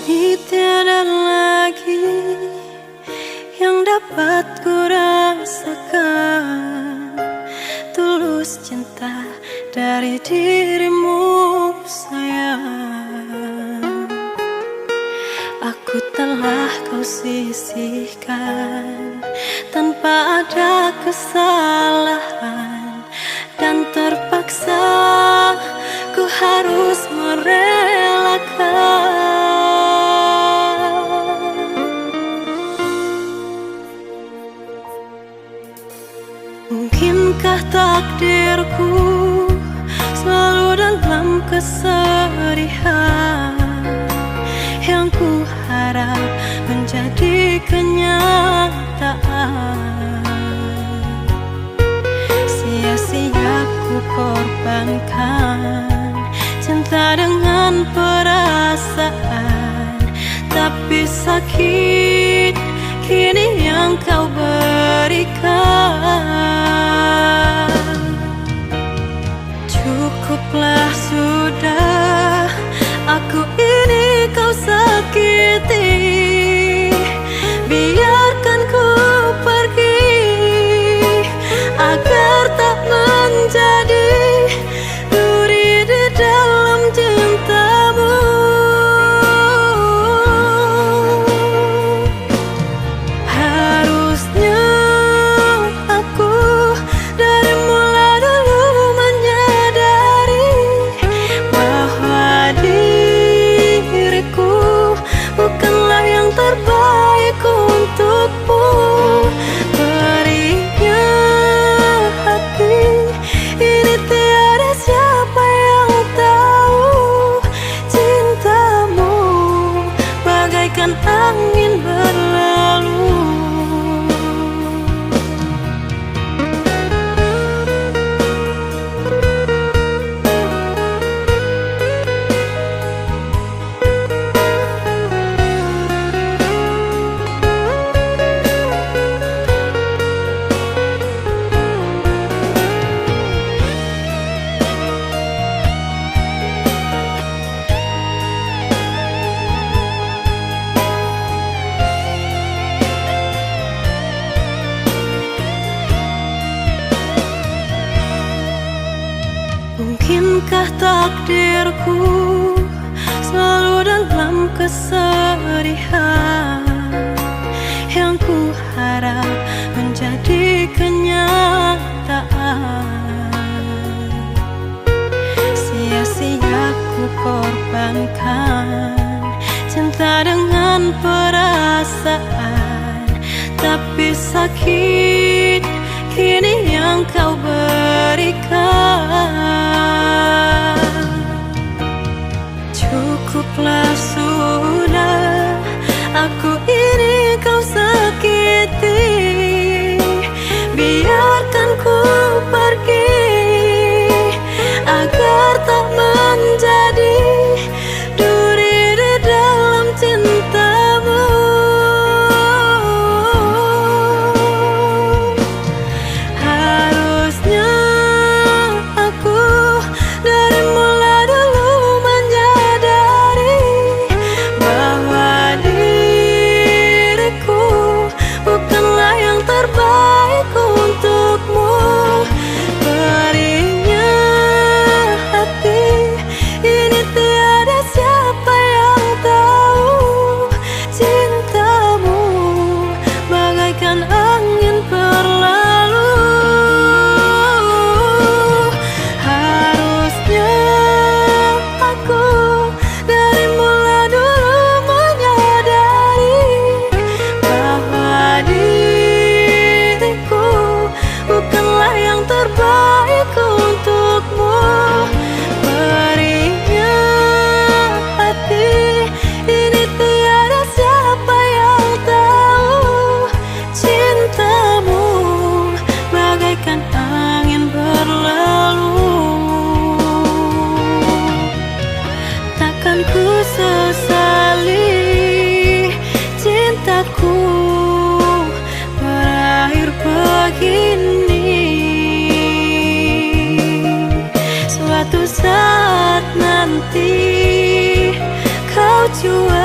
Kini tiada lagi yang dapat ku rasakan tulus cinta dari dirimu sayang. Aku telah kau sisihkan tanpa ada kesalahan, dan terpaksa ku harus merelakan. Mungkinkah takdirku selalu dalam kesedihan yang ku harap menjadi kenyataan. Sia-sia ku korbankan cinta dengan perasaan, tapi sakit kini yang kau berikan. Cukuplah sudah, aku ini kau sakiti. Biarkan ku pergi agar tak menjadi duri di dalam cintamu. Harusnya aku dari mula dulu menyadari bahwa diriku bukanlah yang terbaik untukmu. Berinya hati ini tiada siapa yang tahu. Cintamu bagaikan angin berlalu. Mungkinkah takdirku selalu dalam kesedihan yang ku harap menjadi kenyataan. Sia-sia ku korbankan cinta dengan perasaan, tapi sakit kini yang kau berikan. Cukuplah sudah, aku ini kau sakiti. Biarkan ku pergi agar tak menjadi duri di dalam cintamu. Harusnya aku dari mula dulu menyadari bahwa diriku bukanlah yang terbaik untukmu. Berinya hati ini tiada siapa yang tahu. Cintamu bagaikan angin berlalu. Harusnya aku dari mula dulu menyadari bahwa diriku bukanlah yang terbaik untukmu. Berinya hati ini tiada siapa yang tahu. Cintamu bagaikan angin berlalu. Takkan ku sesali cintaku berakhir begini. Suatu saat nanti kau jua